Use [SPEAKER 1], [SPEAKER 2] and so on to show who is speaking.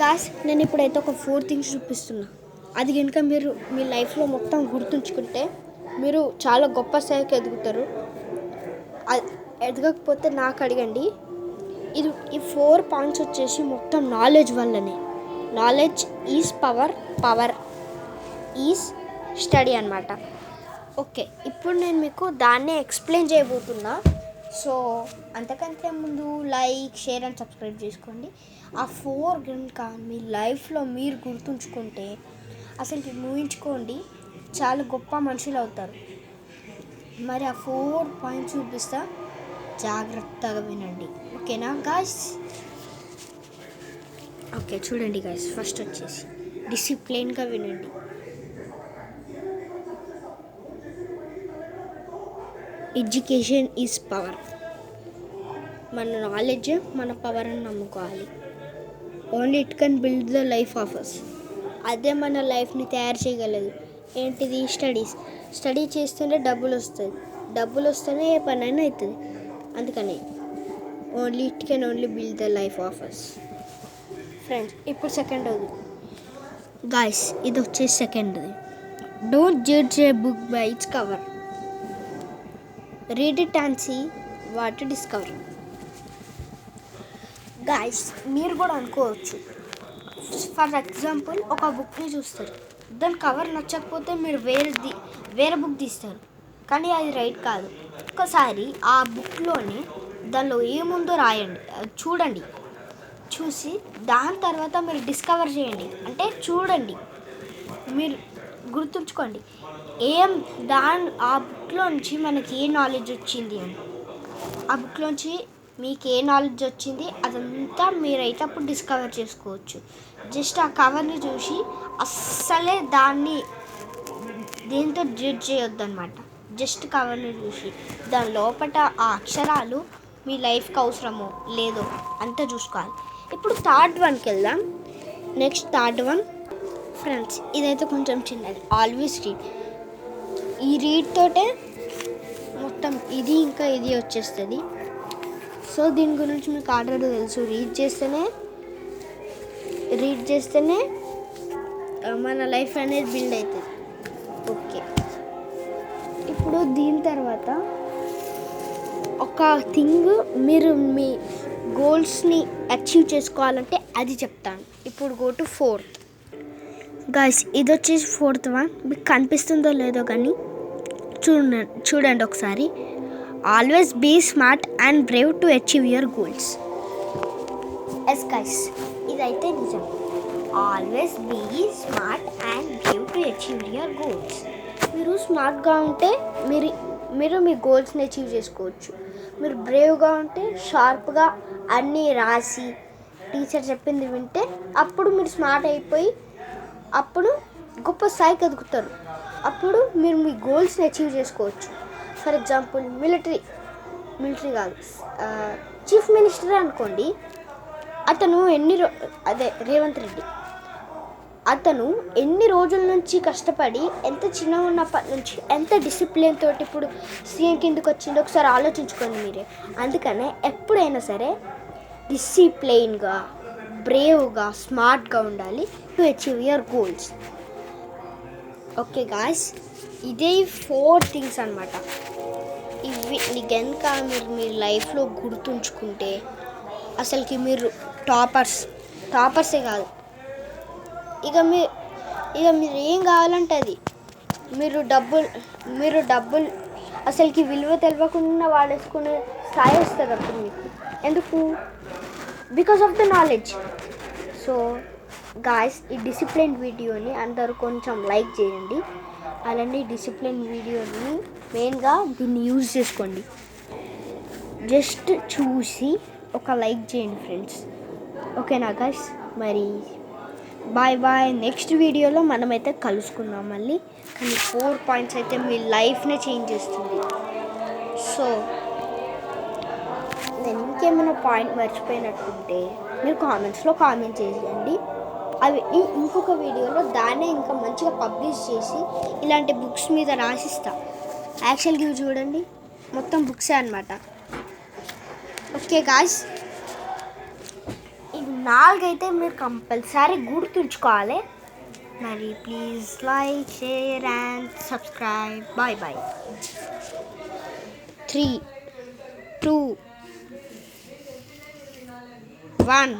[SPEAKER 1] Guys నేను ఇప్పుడైతే ఒక 4 థింగ్స్ చూపిస్తున్నా. అది కనుక మీరు మీ లైఫ్లో మొత్తం గుర్తుంచుకుంటే మీరు చాలా గొప్ప స్థాయికి ఎదుగుతారు. ఎదగకపోతే నాకు అడగండి. ఈ 4 పాయింట్స్ వచ్చేసి మొత్తం నాలెడ్జ్ వల్లనే. Knowledge is power, power is study అన్నమాట. ఓకే, ఇప్పుడు నేను మీకు దాన్నే ఎక్స్ప్లెయిన్ చేయబోతున్నా. సో అంతకంటే ముందు లైక్, షేర్ అండ్ సబ్స్క్రైబ్ చేసుకోండి. ఆ 4 కనుక మీ లైఫ్లో మీరు గుర్తుంచుకుంటే అసలు ఊహించుకోండి చాలా గొప్ప మనుషులు అవుతారు. మరి ఆ 4 పాయింట్స్ చూపిస్తా, జాగ్రత్తగా వినండి. ఓకేనా గాయ్స్? ఓకే చూడండి గాయ్స్, ఫస్ట్ వచ్చేసి డిసిప్లిన్గా వినండి. Education is power. మన నాలెడ్జ్ మన పవర్ అని నమ్ముకోవాలి. Only it can build the life of us. అదే మన లైఫ్ని తయారు చేయగలదు. ఏంటిది? స్టడీ చేస్తేనే డబ్బులు వస్తుంది. డబ్బులు వస్తేనే ఏ పనైనా అవుతుంది. అందుకని only it can only build the life of us. Friends, ఇప్పుడు సెకండ్ది గాయ్స్, ఇది వచ్చేసి సెకండ్ది. Don't judge a book by its cover, read it and see what discover. Guys, మీరు కూడా అనుకోవచ్చు, ఫర్ ఎగ్జాంపుల్ ఒక బుక్ని చూస్తారు, దాని కవర్ నచ్చకపోతే మీరు వేరే బుక్ తీస్తారు, కానీ అది రైట్ కాదు. ఒకసారి ఆ బుక్లోనే దానిలో ఏముందో రాయండి, చూడండి. చూసి దాని తర్వాత మీరు డిస్కవర్ చేయండి, అంటే చూడండి. మీరు గుర్తుంచుకోండి ఆ బుక్లోంచి మనకి ఏ నాలెడ్జ్ వచ్చింది అని. ఆ బుక్లోంచి మీకు ఏ నాలెడ్జ్ వచ్చింది అదంతా మీరైతే అప్పుడు డిస్కవర్ చేసుకోవచ్చు. జస్ట్ ఆ కవర్ని చూసి అస్సలే దాన్ని దేంతో జడ్జ్ చేయొద్దు అనమాట. జస్ట్ కవర్ని చూసి దాని లోపల ఆ అక్షరాలు మీ లైఫ్కి అవసరమో లేదో అంతా చూసుకోవాలి. ఇప్పుడు థర్డ్ వన్కి వెళ్దాం. నెక్స్ట్ థర్డ్ వన్ ఫ్రెండ్స్, ఇదైతే కొంచెం చిన్నది. Always read. ఈ రీడ్ తోటే మొత్తం ఇది ఇంకా ఇది వచ్చేస్తుంది. సో దీని గురించి మీకు ఆల్రెడీ తెలుసు. రీడ్ చేస్తేనే మన లైఫ్ అనేది బిల్డ్ అవుతుంది. ఓకే, ఇప్పుడు దీని తర్వాత ఒక థింగ్ మీరు మీ గోల్స్ని అచీవ్ చేసుకోవాలంటే అది చెప్తాను. ఇప్పుడు గో టు 4th గాయ్స్. ఇది వచ్చేసి 4th వన్. మీకు కనిపిస్తుందో లేదో కానీ చూడండి ఒకసారి. Always be smart and brave to achieve your goals. Yes guys, ఇదైతే నిజం. Always be smart and brave to achieve your goals. మీరు స్మార్ట్గా ఉంటే మీరు మీ గోల్స్ని అచీవ్ చేసుకోవచ్చు. మీరు బ్రేవ్గా ఉంటే షార్ప్గా అన్నీ రాసి టీచర్ చెప్పింది వింటే అప్పుడు మీరు స్మార్ట్ అయిపోయి అప్పుడు గొప్ప స్థాయికి ఎదుగుతారు. అప్పుడు మీరు మీ గోల్స్ని అచీవ్ చేసుకోవచ్చు. ఫర్ ఎగ్జాంపుల్ మిలిటరీ కాదు, చీఫ్ మినిస్టర్ అనుకోండి. అతను రేవంత్ రెడ్డి అతను ఎన్ని రోజుల నుంచి కష్టపడి ఎంత చిన్నగా ఉన్నప్పటి నుంచి ఎంత డిసిప్లిన్ తోటి ఇప్పుడు సీఎం కిందకి వచ్చిందో ఒకసారి ఆలోచించుకోండి మీరే. అందుకనే ఎప్పుడైనా సరే డిసిప్లైన్గా, బ్రేవ్గా, స్మార్ట్గా ఉండాలి to achieve your goals. Okay guys, ఇదే 4 థింగ్స్ అన్నమాట. ఇవి కనుక మీరు మీ లైఫ్లో గుర్తుంచుకుంటే అసలుకి మీరు టాపర్సే కాదు. ఇక మీరు ఏం కావాలంటే అది. మీరు డబ్బులు అసలుకి విలువ తెలియకుండా వాడేసుకునే స్థాయి వస్తుంది అప్పుడు మీకు. ఎందుకు? Because of the knowledge. So guys, ఈ డిసిప్లిన్ వీడియోని అందరూ కొంచెం లైక్ చేయండి. అలానే డిసిప్లిన్ వీడియోని మెయిన్గా దీన్ని యూజ్ చేసుకోండి. జస్ట్ చూసి ఒక లైక్ చేయండి ఫ్రెండ్స్. ఓకేనా గాయ్స్? మరి బాయ్. నెక్స్ట్ వీడియోలో మనమైతే కలుసుకుందాం మళ్ళీ. కానీ 4 పాయింట్స్ అయితే మీ లైఫ్నే చేంజ్ చేస్తుంది. సో నేను ఇంకేమైనా పాయింట్ మర్చిపోయినట్టుంటే మీరు కామెంట్స్లో కామెంట్ చేయండి. అవి ఇంకొక వీడియోలో దాన్నే ఇంకా మంచిగా పబ్లిష్ చేసి ఇలాంటి బుక్స్ మీద రాసిస్తా. యాక్చువల్గా ఇవి చూడండి, మొత్తం బుక్సే అనమాట. ఓకే గాయ్స్, ఇది నాలుగైతే మీరు కంపల్సరీ గుర్తుంచుకోవాలి. మరి please like, share and subscribe. Bye bye. 3, 2, 1.